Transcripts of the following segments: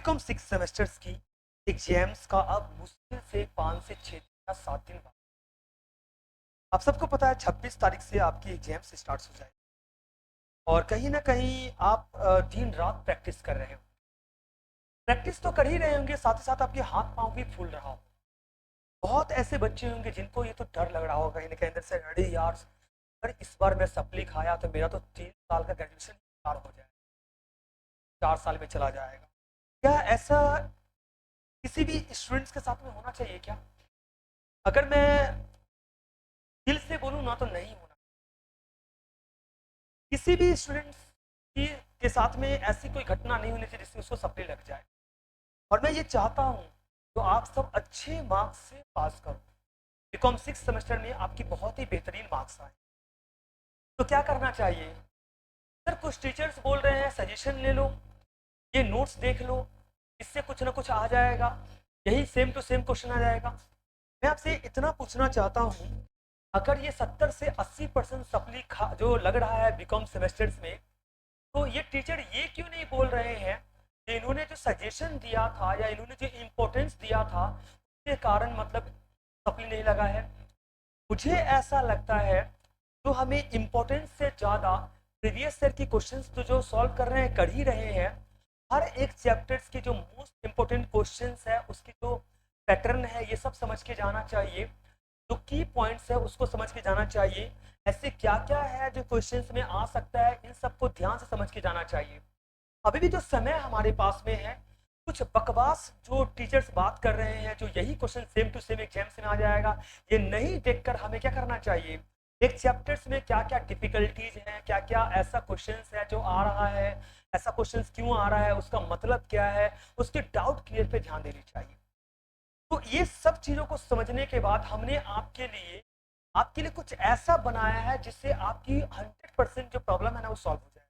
BCom 6 semesters की exams का अब मुश्किल से 5 से 6 या 7 दिन बाद। आप सबको पता है 26 तारीख से आपकी एग्जाम्स स्टार्ट हो जाएगी और कहीं ना कहीं आप दिन रात प्रैक्टिस कर रहे हो। प्रैक्टिस तो कर ही रहे होंगे, साथ ही साथ आपके हाथ पांव भी फूल रहा हो। बहुत ऐसे बच्चे होंगे जिनको ये तो डर लग रहा होगा कहीं ना कहीं अंदर से, अरे यार, अगर इस बार मैं सप्ली खाया तो मेरा तो 3 साल का ग्रेजुएशन पार हो जाएगा, 4 साल में चला जाएगा। क्या ऐसा किसी भी स्टूडेंट्स के साथ में होना चाहिए क्या? अगर मैं दिल से बोलूँ ना तो नहीं होना। किसी भी स्टूडेंट्स की के साथ में ऐसी कोई घटना नहीं होनी चाहिए जिससे उसको सप्ली लग जाए। और मैं ये चाहता हूँ तो आप सब अच्छे मार्क्स से पास करो। बीकॉम 6 सेमेस्टर में आपकी बहुत ही बेहतरीन मार्क्स आए। तो क्या करना चाहिए? सर कुछ टीचर्स बोल रहे हैं सजेशन ले लो, ये नोट्स देख लो, इससे कुछ ना कुछ आ जाएगा, यही सेम टू सेम क्वेश्चन आ जाएगा। मैं आपसे इतना पूछना चाहता हूँ, अगर ये 70 से 80% सप्ली जो लग रहा है बीकॉम सेमेस्टर्स में, तो ये टीचर ये क्यों नहीं बोल रहे हैं कि इन्होंने जो सजेशन दिया था या इन्होंने जो इम्पोर्टेंस दिया था उसके कारण मतलब सप्ली नहीं लगा है? मुझे ऐसा लगता है जो हमें इम्पोर्टेंस से ज़्यादा प्रीवियस ईयर की क्वेश्चंस तो जो सॉल्व कर रहे हैं कर ही रहे हैं। हर एक चैप्टर्स के जो मोस्ट इम्पोर्टेंट क्वेश्चंस है उसकी जो पैटर्न है ये सब समझ के जाना चाहिए। जो की पॉइंट्स है उसको समझ के जाना चाहिए। ऐसे क्या क्या है जो क्वेश्चंस में आ सकता है, इन सबको ध्यान से समझ के जाना चाहिए। अभी भी जो समय हमारे पास में है, कुछ बकवास जो टीचर्स बात कर रहे हैं जो यही question same to same exams में आ जाएगा, ये नहीं देखकर हमें क्या करना चाहिए? एक चैप्टर्स में क्या क्या डिफिकल्टीज हैं, क्या क्या ऐसा क्वेश्चंस है जो आ रहा है, ऐसा क्वेश्चंस क्यों आ रहा है, उसका मतलब क्या है, उसके डाउट क्लियर पे ध्यान देनी चाहिए। तो ये सब चीजों को समझने के बाद हमने आपके लिए कुछ ऐसा बनाया है जिससे आपकी 100% जो प्रॉब्लम है ना वो सॉल्व हो जाए।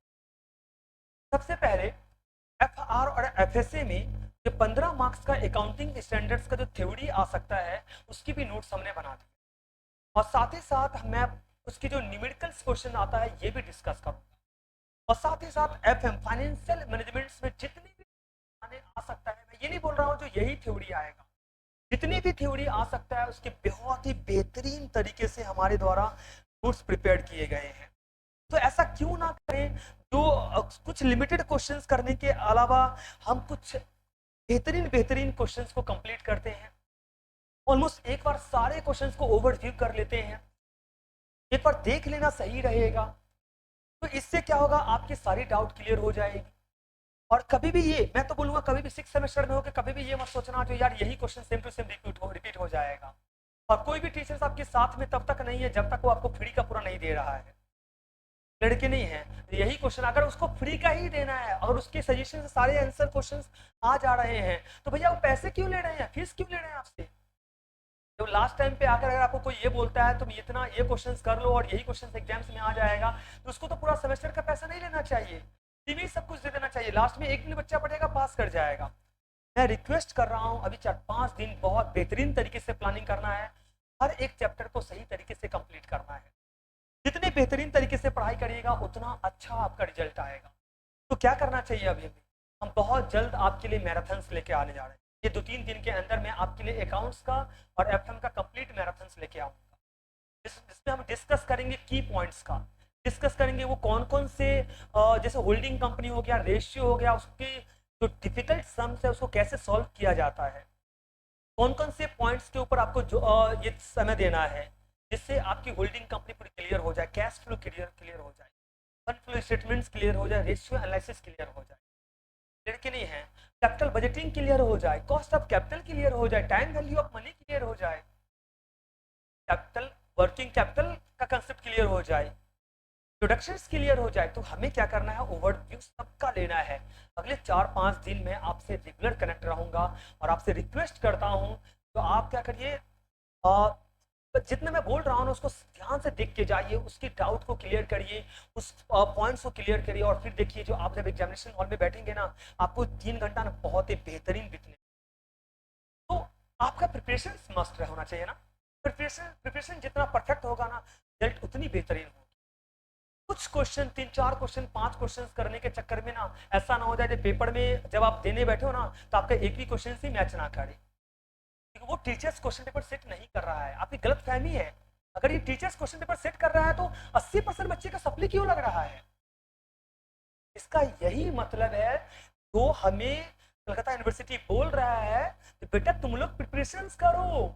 सबसे पहले एफ आर और एफ एस ए में जो 15 मार्क्स का अकाउंटिंग स्टैंडर्ड्स का जो थ्योरी आ सकता है उसकी भी नोट्स हमने बना दी। और साथ ही साथ मैं उसकी जो न्यूमेरिकल्स क्वेश्चन आता है ये भी डिस्कस करूंगा। और साथ ही साथ एफ एम फाइनेंशियल मैनेजमेंट में जितनी भी आने आ सकता है, मैं ये नहीं बोल रहा हूँ जो यही थ्योरी आएगा, जितनी भी थ्योरी आ सकता है उसके बहुत ही बेहतरीन तरीके से हमारे द्वारा नोट्स प्रिपेयर किए गए हैं। तो ऐसा क्यों ना करें जो कुछ लिमिटेड क्वेश्चंस करने के अलावा हम कुछ बेहतरीन बेहतरीन क्वेश्चंस को कंप्लीट करते हैं। ऑलमोस्ट एक बार सारे क्वेश्चंस को ओवरव्यू कर लेते हैं, एक बार देख लेना सही रहेगा। तो इससे क्या होगा, आपकी सारी डाउट क्लियर हो जाएगी। और कभी भी ये मैं तो बोलूंगा, कभी भी 6 सेमेस्टर में हो के कभी भी ये मत सोचना जो यार यही question same to same repeat हो जाएगा। और कोई भी टीचर्स आपके साथ में तब तक नहीं है जब तक वो आपको फ्री का पूरा नहीं दे रहा है। लड़के नहीं है, यही क्वेश्चन अगर उसको फ्री का ही देना है और उसके सजेशन से सारे आंसर क्वेश्चंस आ जा रहे हैं, तो भैया वो पैसे क्यों ले रहे हैं, फीस क्यों ले रहे हैं आपसे? जब लास्ट टाइम पे आकर अगर आपको कोई ये बोलता है तुम इतना ये क्वेश्चंस कर लो और यही क्वेश्चंस एग्जाम्स में आ जाएगा, तो उसको तो पूरा सेमेस्टर का पैसा नहीं लेना चाहिए, फ्री में सब कुछ दे देना चाहिए। लास्ट में एक दिन बच्चा पढ़ेगा पास कर जाएगा। मैं रिक्वेस्ट कर रहा हूँ अभी 4-5 दिन बहुत बेहतरीन तरीके से प्लानिंग करना है, हर एक चैप्टर को सही तरीके से कंप्लीट करना है। जितने बेहतरीन तरीके से पढ़ाई करिएगा उतना अच्छा आपका रिजल्ट आएगा। तो क्या करना चाहिए? अभी हम बहुत जल्द आपके लिए मैराथन्स लेके आने जा रहे हैं। ये 2-3 दिन के अंदर मैं आपके लिए अकाउंट्स का और एफएम का कंप्लीट मैराथन्स लेके आऊंगा, जिसमें हम डिस्कस करेंगे की पॉइंट्स का, डिस्कस करेंगे वो कौन कौन से जैसे होल्डिंग कंपनी हो गया, रेशियो हो गया, उसके जो डिफिकल्ट सम्स है उसको कैसे सॉल्व किया जाता है, कौन कौन से पॉइंट्स के ऊपर आपको जो ये समय देना है जिससे आपकी होल्डिंग कंपनी पूरी क्लियर हो जाए, कैश फ्लो क्लियर हो जाए, फंड फ्लो स्टेटमेंट्स क्लियर हो जाए, रेशियो एनालिसिस क्लियर हो जाए, लड़के नहीं है, कैपिटल बजटिंग क्लियर हो जाए, कॉस्ट ऑफ कैपिटल क्लियर हो जाए, time value of money clear हो जाए, कैपिटल वर्किंग कैपिटल का कंसेप्ट क्लियर हो जाए, प्रोडक्शंस क्लियर हो जाए। तो हमें क्या करना है, ओवरव्यू सबका लेना है। अगले 4-5 दिन में आपसे रेगुलर कनेक्ट रहूंगा और आपसे रिक्वेस्ट करता हूं तो आप क्या करिए, जितना मैं बोल रहा हूँ ना उसको ध्यान से देख के जाइए, उसकी डाउट को क्लियर करिए, उस पॉइंट्स को क्लियर करिए और फिर देखिए जो आप जब एग्जामिनेशन हॉल में बैठेंगे ना, आपको 3 घंटा ना बहुत ही बेहतरीन बीतने। तो आपका प्रिपरेशन मस्ट होना चाहिए ना। प्रिपरेशन प्रिपरेशन जितना परफेक्ट होगा ना, रिजल्ट उतनी बेहतरीन होगी। कुछ क्वेश्चन 3-4 क्वेश्चन 5 क्वेश्चन करने के चक्कर में ना ऐसा ना हो जाए पेपर में जब आप देने बैठे हो ना तो आपका एक भी क्वेश्चन ही मैच ना करे, क्योंकि वो टीचर्स क्वेश्चन पेपर सेट नहीं कर रहा है, आपकी गलत फहमी है। अगर ये टीचर्स क्वेश्चन पेपर सेट कर रहा है तो 80% बच्चे का सप्ली क्यों लग रहा है? इसका यही मतलब है। तो हमें कलकत्ता यूनिवर्सिटी बोल रहा है कि बेटा तुम लोग प्रिपरेशन करो,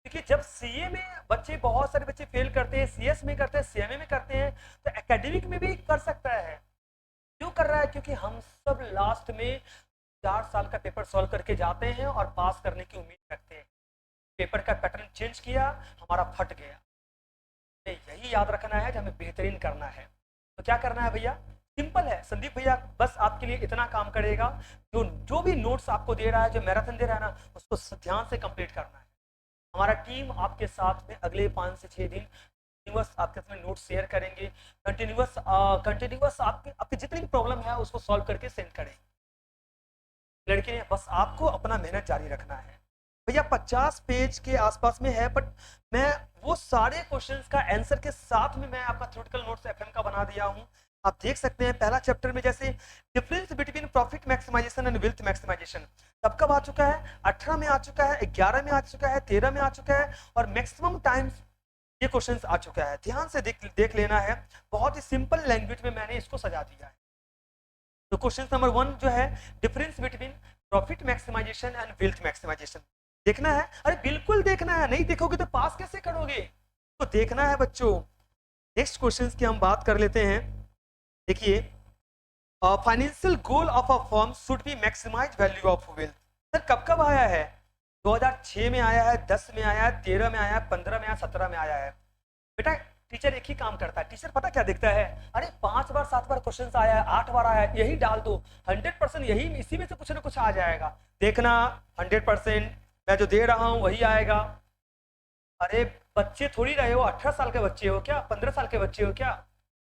क्योंकि जब सीए में बच्चे बहुत सारे बच्चे फेल करते हैं, सीएस में करते हैं, सीएमए में करते हैं, तो एकेडमिक में भी कर सकता है। क्यों कर रहा है? क्योंकि हम सब लास्ट में 4 साल का पेपर सॉल्व करके जाते हैं और पास करने की उम्मीद रखते हैं। पेपर का पैटर्न चेंज किया, हमारा फट गया। यही याद रखना है कि हमें बेहतरीन करना है। तो क्या करना है भैया? सिंपल है, संदीप भैया बस आपके लिए इतना काम करेगा, जो जो भी नोट्स आपको दे रहा है, जो मैराथन दे रहा है ना, उसको ध्यान से कंप्लीट करना है। हमारा टीम आपके साथ में अगले 5 से 6 दिन कंटिन्यूअस आपके साथ नोट्स शेयर करेंगे, कंटिन्यूअस आपके आपकी जितनी भी प्रॉब्लम है उसको सॉल्व करके सेंड करेंगे। लड़के ने बस आपको अपना मेहनत जारी रखना है। भैया 50 पेज के आसपास में है, बट मैं वो सारे क्वेश्चंस का आंसर के साथ में मैं आपका थ्योरेटिकल नोट्स एफएम का बना दिया हूं। आप देख सकते हैं पहला चैप्टर में जैसे difference between profit maximisation and wealth maximisation तब कब आ चुका है, 18 में आ चुका है, 11 में आ चुका है, 13 में आ चुका है, और मैक्सिमम टाइम्स ये क्वेश्चंस आ चुका है। ध्यान से देख लेना है, बहुत ही सिंपल लैंग्वेज में मैंने इसको सजा दिया है। तो क्वेश्चन नंबर 1 जो है difference between profit maximisation and wealth maximisation देखना है। अरे बिल्कुल देखना है, नहीं देखोगे तो पास कैसे करोगे? तो देखना है बच्चों। नेक्स्ट क्वेश्चन की हम बात कर लेते हैं। देखिए, financial goal of a firm should be maximise value of wealth. Sir कब कब आया है? 2006 में आया है, 10 में आया है, 13 में आया है, 15 में आया, 17 में आया है। बेटा टीचर एक ही काम करता है, टीचर पता क्या देखता है, अरे 5 बार 7 बार क्वेश्चन आया है, 8 बार आया है, यही डाल दो, 100% यही इसी में से कुछ ना कुछ आ जाएगा। देखना 100% मैं जो दे रहा हूं वही आएगा। अरे बच्चे थोड़ी रहे हो, 18 साल के बच्चे हो क्या, 15 साल के बच्चे हो क्या?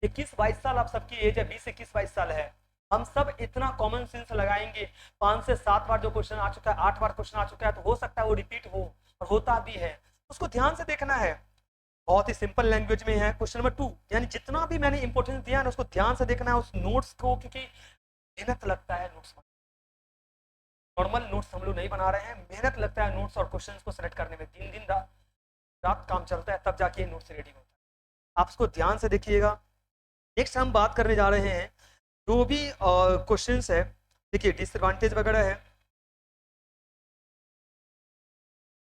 21-22 साल आप सबकी एज है, 20-21-22 साल है। हम सब इतना कॉमन सेंस लगाएंगे, 5 से 7 बार जो क्वेश्चन आ चुका है, 8 बार क्वेश्चन आ चुका है, तो हो सकता है वो रिपीट हो, और होता भी है। उसको ध्यान से देखना है। बहुत ही सिंपल लैंग्वेज में है। क्वेश्चन नंबर 2, यानी जितना भी मैंने इंपॉर्टेंस दिया है ना उसको ध्यान से देखना है, उस नोट्स को, क्योंकि मेहनत लगता है नोट्स में। नॉर्मल नोट्स हम लोग नहीं बना रहे हैं, मेहनत लगता है नोट्स और क्वेश्चंस को सेलेक्ट करने में, 3 दिन रात काम चलता है, तब जाके नोट्स रेडी होता है। आप इसको ध्यान से देखिएगा। नेक्स्ट हम बात करने जा रहे हैं जो भी क्वेश्चंस है। देखिए डिसएडवांटेज वगैरह है।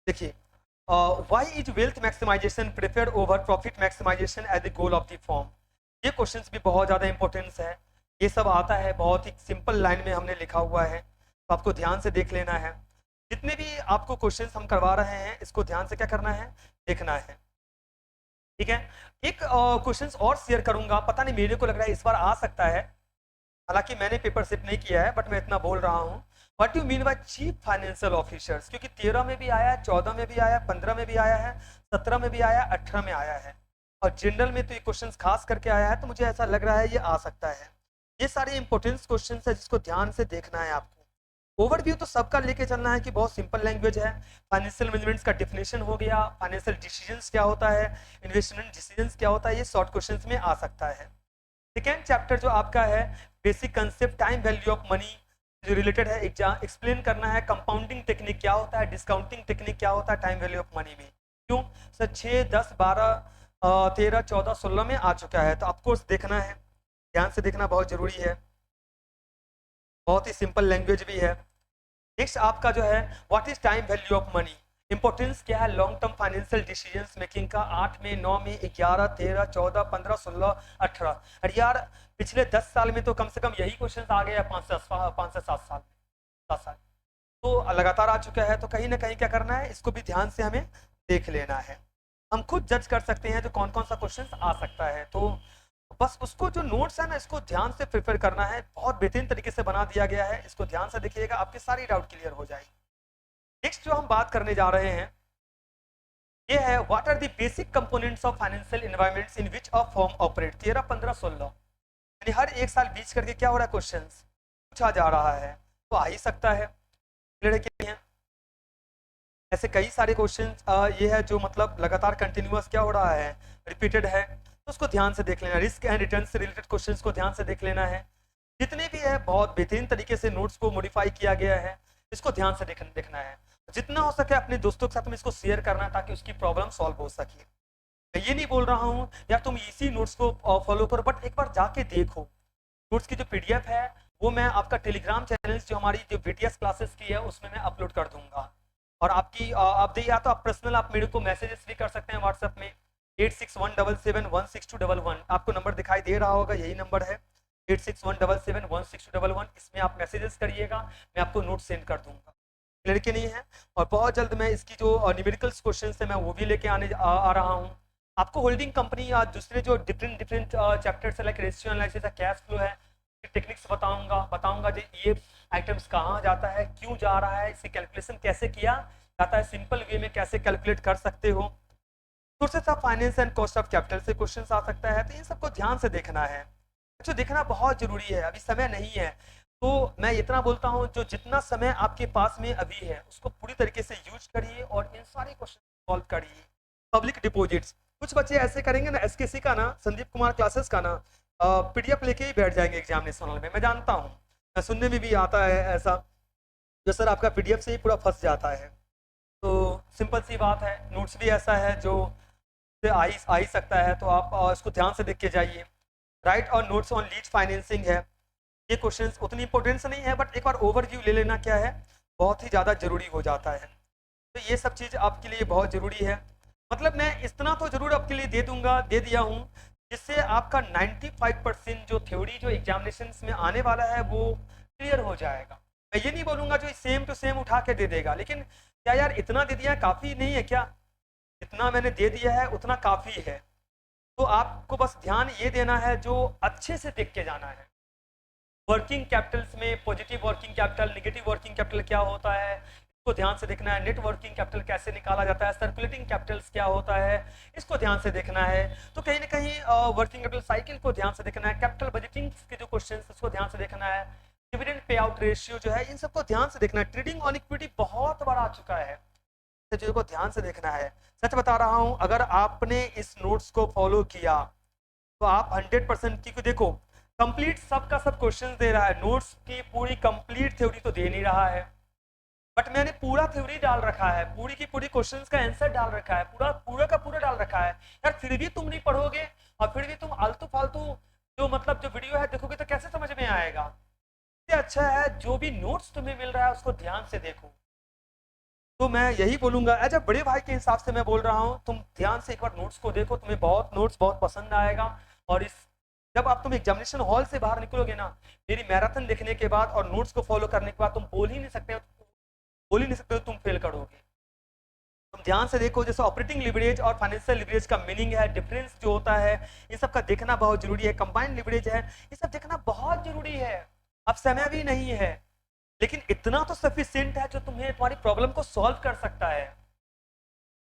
देखिए, why is wealth maximization preferred over profit maximization as the goal of the firm? ये क्वेश्चंस भी बहुत ज़्यादा इंपॉर्टेंस है। ये सब आता है बहुत ही सिंपल लाइन में हमने लिखा हुआ है, तो आपको ध्यान से देख लेना है। जितने भी आपको क्वेश्चंस हम करवा रहे हैं इसको ध्यान से क्या करना है, देखना है। ठीक है, एक क्वेश्चंस और शेयर करूंगा, पता नहीं मेरे को लग रहा है इस बार आ सकता है, हालांकि मैंने पेपर सेट नहीं किया है, बट मैं इतना बोल रहा हूँ। What you mean by chief financial officers? क्योंकि 13 में भी आया है, 14 में भी आया है, 15 में भी आया है, 17 में भी आया है, 18 में आया है, और जनरल में तो ये क्वेश्चन खास करके आया है, तो मुझे ऐसा लग रहा है ये आ सकता है। ये सारे इंपॉर्टेंस क्वेश्चन है जिसको ध्यान से देखना है आपको। ओवरव्यू तो सबका लेके चलना है कि बहुत सिंपल लैंग्वेज है। फाइनेंशियल मैनेजमेंट का डिफिनेशन हो गया, फाइनेंशियल डिसीजंस क्या होता है, इन्वेस्टमेंट डिसीजंस क्या होता है, ये शॉर्ट क्वेश्चंस में आ सकता है। सेकेंड चैप्टर जो आपका है basic concept time value of money, जो रिलेटेड है एग्जाम एक्सप्लेन करना है। कंपाउंडिंग टेक्निक क्या होता है, डिस्काउंटिंग टेक्निक क्या होता है टाइम वैल्यू ऑफ मनी में। क्यों सर 6, 10, 12, 13, 14, 16 में आ चुका है, तो ऑफकोर्स देखना है, ध्यान से देखना बहुत जरूरी है। बहुत ही सिंपल लैंग्वेज भी है। नेक्स्ट आपका जो है what is time value of money, importance क्या है long term financial decisions making का। 8 में, 9 में, 11, 13, 14, 15, 16, 18। अरे यार पिछले 10 साल में तो कम से कम यही क्वेश्चन आ गया, 5 से 7 साल, 7 साल तो लगातार आ चुका है। तो कहीं ना कहीं क्या करना है, इसको भी ध्यान से हमें देख लेना है। हम खुद जज कर सकते हैं जो कौन कौन सा क्वेश्चन आ सकता है। तो बस उसको जो नोट्स है ना इसको ध्यान से प्रिपेयर करना है, बहुत बेहतरीन तरीके से बना दिया गया है, इसको ध्यान से देखिएगा, आपके सारी डाउट क्लियर हो जाएगी। नेक्स्ट जो हम बात करने जा रहे हैं ये है what are the basic components of financial environments in which a firm operate. 13, 15, 16 यानी हर एक साल बीच करके क्या हो रहा है, क्वेश्चन पूछा जा रहा है, तो आ ही सकता है। क्लियर है? ऐसे कई सारे क्वेश्चन ये है जो मतलब लगातार कंटिन्यूअस क्या हो रहा है, रिपीटेड है। तो उसको ध्यान से देख लेना। रिस्क एंड रिटर्न से रिलेटेड क्वेश्चंस को ध्यान से देख लेना है। जितने भी है बहुत बेहतरीन तरीके से नोट्स को मॉडिफाई किया गया है, इसको ध्यान से देखना है। जितना हो सके अपने दोस्तों के साथ में इसको शेयर करना है ताकि उसकी प्रॉब्लम सॉल्व हो सके। मैं ये नहीं बोल रहा हूँ यार तुम इसी नोट्स को फॉलो करो, बट एक बार जाके देखो। नोट्स की जो पीडीएफ है वो मैं आपका टेलीग्राम चैनल जो हमारी जो बीटीएस क्लासेस की है उसमें मैं अपलोड कर दूंगा। और आपकी आप देखिए, या तो आप पर्सनल आप मेरे को मैसेजेस भी कर सकते हैं व्हाट्सएप में 8617716211। आपको नंबर दिखाई दे रहा होगा, यही नंबर है 8617716211। इसमें आप मैसेजेस करिएगा, मैं आपको नोट सेंड कर दूंगा। लड़के नहीं है। और बहुत जल्द मैं इसकी जो न्यूमेरिकल्स क्वेश्चन है मैं वो भी लेके आ रहा हूँ। आपको होल्डिंग कंपनी या दूसरे जो डिफरेंट चैप्टर्स है लाइक रेशियो एनालिसिस है, कैश फ्लो है, टेक्निक्स बताऊंगा जो ये आइटम्स कहाँ जाता है, क्यों जा रहा है, इसकी कैलकुलेशन कैसे किया जाता है, सिंपल वे में कैसे कैलकुलेट कर सकते हो। Sources of finance and cost of capital से क्वेश्चन आ सकता है। तो इन सबको ध्यान से देखना है, जो देखना बहुत जरूरी है। अभी समय नहीं है तो मैं इतना बोलता हूँ, जो जितना समय आपके पास में अभी है उसको पूरी तरीके से यूज करिए और इन सारे क्वेश्चन सॉल्व करिए। पब्लिक डिपॉजिट्स, कुछ बच्चे ऐसे करेंगे ना, एसकेसी का ना, संदीप कुमार क्लासेस का ना पीडीएफ लेके ही बैठ जाएंगे एग्जामिनेशन हॉल में। मैं जानता हूँ, मैं सुनने में भी आता है ऐसा, जो सर आपका पीडीएफ से ही पूरा फंस जाता है। तो सिंपल सी बात है, नोट्स भी ऐसा है जो आ ही सकता है, तो आप इसको ध्यान से देख के जाइए। राइट और नोट्स ऑन लीज फाइनेंसिंग है, ये क्वेश्चंस उतनी इंपॉर्टेंस नहीं है, बट एक बार ओवरव्यू ले लेना क्या है बहुत ही ज़्यादा जरूरी हो जाता है। तो ये सब चीज़ आपके लिए बहुत ज़रूरी है। मतलब मैं इतना तो जरूर आपके लिए दे दिया हूँ जिससे आपका 95% जो थ्योरी जो एग्जामिनेशन में आने वाला है वो क्लियर हो जाएगा। मैं ये नहीं बोलूँगा जो सेम टू सेम उठा के दे देगा, लेकिन क्या यार इतना दे दिया काफ़ी नहीं है क्या? इतना मैंने दे दिया है उतना काफ़ी है। तो आपको बस ध्यान ये देना है, जो अच्छे से देख के जाना है। वर्किंग कैपिटल्स में positive working capital, negative working capital क्या होता है, इसको ध्यान से देखना है। नेट वर्किंग कैपिटल कैसे निकाला जाता है, सर्कुलेटिंग कैपिटल्स क्या होता है, इसको ध्यान से देखना है। तो कहीं ना कहीं वर्किंग कैपिटल साइकिल को ध्यान से देखना है। कैपिटल बजटिंग के जो क्वेश्चन उसको ध्यान से देखना है। डिविडेंड पे आउट रेशियो जो है, इन सबको ध्यान से देखना है। ट्रेडिंग ऑन इक्विटी बहुत बड़ा आ चुका है, चीजों को ध्यान से देखना है। सच बता रहा हूं, अगर आपने इस नोट्स को फॉलो किया तो आप 100% की देखो कंप्लीट सब का सब क्वेश्चन दे रहा है। नोट्स की पूरी कंप्लीट थ्योरी तो दे नहीं रहा है, बट मैंने पूरा थ्योरी डाल रखा है, पूरी की पूरी क्वेश्चंस का आंसर डाल रखा है, पूरा पूरा का पूरा डाल रखा है। यार फिर भी तुम नहीं पढ़ोगे और फिर भी तुम आलतू फालतू जो मतलब जो वीडियो है देखोगे तो कैसे समझ में आएगा? इससे अच्छा है जो भी नोट्स तुम्हें मिल रहा है उसको ध्यान से देखो। तो मैं यही बोलूंगा एज अ बड़े भाई के हिसाब से मैं बोल रहा हूँ, तुम ध्यान से एक बार नोट्स को देखो, तुम्हें नोट्स बहुत पसंद आएगा। और जब आप तुम एग्जामिनेशन हॉल से बाहर निकलोगे ना, मेरी मैराथन देखने के बाद और नोट्स को फॉलो करने के बाद तुम बोल ही नहीं सकते हो तुम फेल करोगे। तुम ध्यान से देखो, जैसे ऑपरेटिंग लिवरेज और फाइनेंशियल लिवरेज का मीनिंग है, डिफरेंस जो होता है, ये सब का देखना बहुत जरूरी है। कंबाइंड लिवरेज है, ये सब देखना बहुत जरूरी है। अब समय भी नहीं है, लेकिन इतना तो सफिशिएंट है जो तुम्हें तुम्हारी प्रॉब्लम को सॉल्व कर सकता है।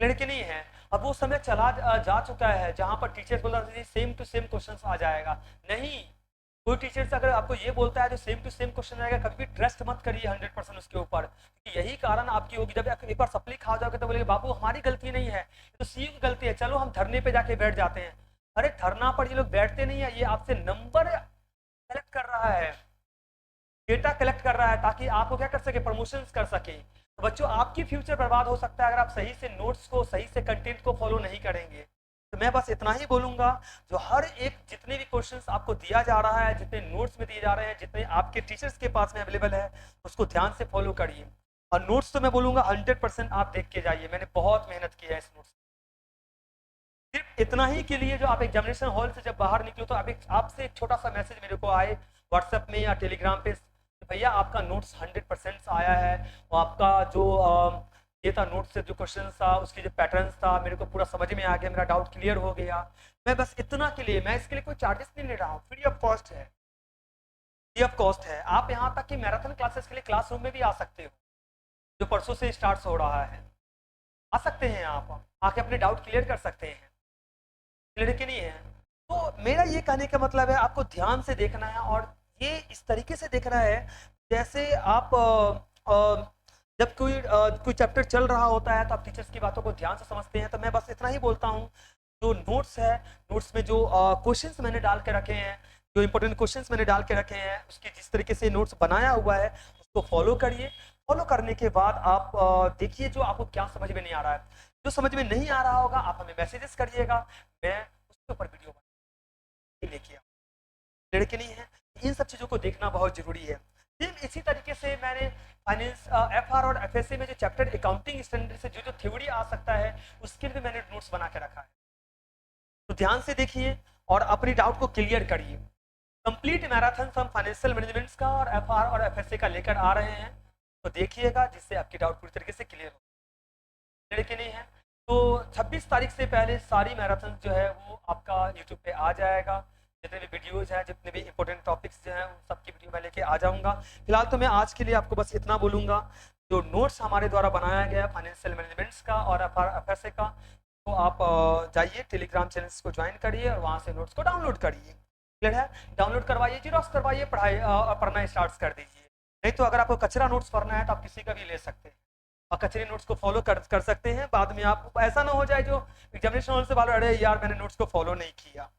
लड़के नहीं है, अब वो समय चला जा चुका है जहां पर टीचर्स बोला सेम टू सेम क्वेश्चन आ जाएगा। नहीं, कोई टीचर्स अगर आपको ये बोलता है जो सेम टू सेम क्वेश्चन आएगा, कभी भी ट्रस्ट मत करिए 100% उसके ऊपर। यही कारण आपकी होगी, जब एक बार सप्ली खा जाओगे तो बोलेगे बाबू हमारी गलती नहीं है, तो सीयू की गलती है, चलो हम धरने पे जाके बैठ जाते हैं। अरे धरना पर ये लोग बैठते नहीं है, ये आपसे नंबर कलेक्ट कर रहा है, डेटा कलेक्ट कर रहा है ताकि आपको क्या कर सके, प्रमोशंस कर सके। तो बच्चों आपकी फ्यूचर बर्बाद हो सकता है अगर आप सही से नोट्स को, सही से कंटेंट को फॉलो नहीं करेंगे। तो मैं बस इतना ही बोलूंगा, जो हर एक जितने भी क्वेश्चंस आपको दिया जा रहा है, जितने नोट्स में दिए जा रहे हैं, जितने आपके टीचर्स के पास में अवेलेबल है, उसको ध्यान से फॉलो करिए। और नोट्स तो मैं बोलूंगा 100% आप देख के जाइए, मैंने बहुत मेहनत की है इस नोट्स। सिर्फ इतना ही के लिए जो आप एग्जामिनेशन हॉल से जब बाहर निकलो तो आपसे एक छोटा सा मैसेज मेरे को आए व्हाट्सएप में या टेलीग्राम पे, भैया आपका नोट्स 100% आया है, और आपका जो ये था नोट्स से जो क्वेश्चन था उसकी जो पैटर्न था मेरे को पूरा समझ में आ गया, मेरा डाउट क्लियर हो गया। मैं बस इतना के लिए, मैं इसके लिए कोई चार्जेस नहीं ले रहा हूँ, फ्री ऑफ कॉस्ट है, फ्री ऑफ कॉस्ट है। आप यहाँ तक कि मैराथन क्लासेस के लिए क्लासरूम में भी आ सकते हो, जो परसों से स्टार्ट हो रहा है, आ सकते हैं आप, आके अपने डाउट क्लियर कर सकते हैं, लड़के नहीं है। तो मेरा ये कहने का मतलब है आपको ध्यान से देखना है, और ये इस तरीके से देखना है जैसे आप जब कोई चैप्टर चल रहा होता है तो आप टीचर्स की बातों को ध्यान से समझते हैं। तो मैं बस इतना ही बोलता हूँ, जो नोट्स है, नोट्स में जो क्वेश्चंस मैंने डाल के रखे हैं, जो इंपॉर्टेंट क्वेश्चंस मैंने डाल के रखे हैं, उसके जिस तरीके से नोट्स बनाया हुआ है उसको फॉलो करिए। फॉलो करने के बाद आप देखिए जो आपको क्या समझ में नहीं आ रहा है। जो समझ में नहीं आ रहा होगा आप हमें मैसेजेस करिएगा, मैं उसके ऊपर वीडियो बना लेके आऊँ। लड़के नहीं है, इन सब चीज़ों को देखना बहुत जरूरी है। सेम इसी तरीके से मैंने फाइनेंस एफआर और एफएससी में जो चैप्टर अकाउंटिंग स्टैंडर्ड से जो जो थ्योरी आ सकता है उसके लिए मैंने नोट्स बना के रखा है। तो ध्यान से देखिए और अपनी डाउट को क्लियर करिए। कंप्लीट मैराथन हम फाइनेंशियल मैनेजमेंट का और एफआर और एफएससी का लेकर आ रहे हैं, तो देखिएगा जिससे आपकी डाउट पूरी तरीके से क्लियर हो। लड़के नहीं है तो 26 तारीख से पहले सारी मैराथन जो है वो आपका यूट्यूब पे आ जाएगा। जितने भी वीडियोज हैं, जितने भी इंपॉर्टेंट टॉपिक्स जो हैं उन सबकी वीडियो मैं लेके आ जाऊंगा। फिलहाल तो मैं आज के लिए आपको बस इतना बोलूंगा, जो नोट्स हमारे द्वारा बनाया गया है फाइनेंशियल मैनेजमेंट्स का और एफएससी का, तो आप जाइए टेलीग्राम चैनल्स को ज्वाइन करिए और वहाँ से नोट्स को डाउनलोड करिए। क्लियर है? डाउनलोड करवाइए, जीरोक्स करवाइए, पढ़ाई पढ़ना स्टार्ट कर दीजिए। नहीं तो अगर आपको कचरा नोट्स पढ़ना है तो आप किसी का भी ले सकते हैं और कचरे नोट्स को फॉलो कर सकते हैं। बाद में आप ऐसा ना हो जाए जो एग्जामिनेशन हॉल से बोलो अरे यार मैंने नोट्स को फॉलो नहीं किया।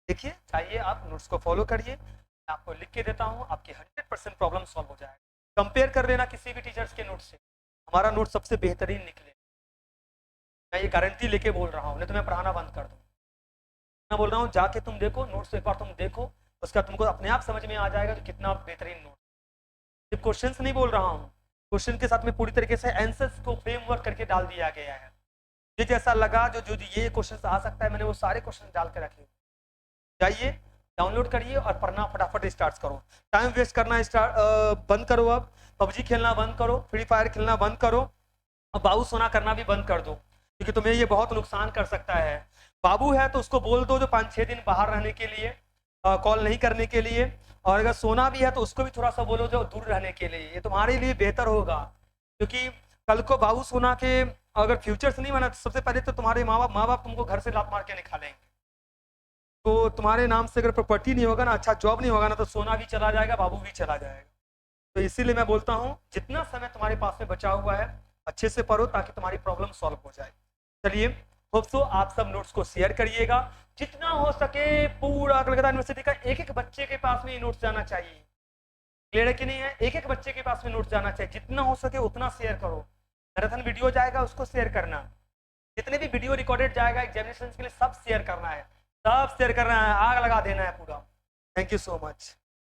देखिए चाहिए आप नोट्स को फॉलो करिए, मैं आपको लिख के देता हूँ, आपकी 100% प्रॉब्लम सॉल्व हो जाएगा। कंपेयर कर लेना किसी भी टीचर्स के नोट से, हमारा नोट सबसे बेहतरीन निकले, मैं ये गारंटी लेके बोल रहा हूँ, नहीं तो मैं पढ़ाना बंद कर दूँ। मैं बोल रहा हूँ जाके तुम देखो नोट्स, एक बार तुम देखो, उसका तुमको अपने आप समझ में आ जाएगा कि कितना बेहतरीन नोट। सिर्फ क्वेश्चंस नहीं बोल रहा हूँ, क्वेश्चन के साथ में पूरी तरीके से आंसर्स को फ्रेमवर्क करके डाल दिया गया है। मुझे जैसा लगा जो जो ये क्वेश्चन आ सकता है मैंने वो सारे क्वेश्चन डाल के रखे। जाइए डाउनलोड करिए और पढ़ना फटाफट स्टार्ट करो। टाइम वेस्ट करना बंद करो। अब पबजी खेलना बंद करो, फ्री फायर खेलना बंद करो, अब बाबू सोना करना भी बंद कर दो, क्योंकि तुम्हें ये बहुत नुकसान कर सकता है। बाबू है तो उसको बोल दो जो 5-6 दिन बाहर रहने के लिए, कॉल नहीं करने के लिए, और अगर सोना भी है तो उसको भी थोड़ा सा बोलो जो दूर रहने के लिए, ये तुम्हारे लिए बेहतर होगा। क्योंकि कल को बाबू सोना के अगर फ्यूचर्स नहीं बना तो सबसे पहले तो तुम्हारे माँ बाप तुमको घर से लात मार के निकालेंगे। तो तुम्हारे नाम से अगर प्रॉपर्टी नहीं होगा ना, अच्छा जॉब नहीं होगा ना, तो सोना भी चला जाएगा, बाबू भी चला जाएगा। तो इसीलिए मैं बोलता हूँ जितना समय तुम्हारे पास में बचा हुआ है अच्छे से पढ़ो ताकि तुम्हारी प्रॉब्लम सॉल्व हो जाए। चलिए होप सो आप सब नोट्स को शेयर करिएगा, जितना हो सके पूरा कलकत्ता यूनिवर्सिटी का एक एक बच्चे के पास में नोट्स जाना चाहिए। क्लियर है कि नहीं है? एक एक बच्चे के पास में नोट्स जाना चाहिए, जितना हो सके उतना शेयर करो। मैराथन वीडियो जाएगा उसको शेयर करना, जितने भी वीडियो रिकॉर्डेड जाएगा एग्जामिनेशन के लिए सब शेयर करना है, सब शेयर करना है, आग लगा देना है पूरा। Thank you so much.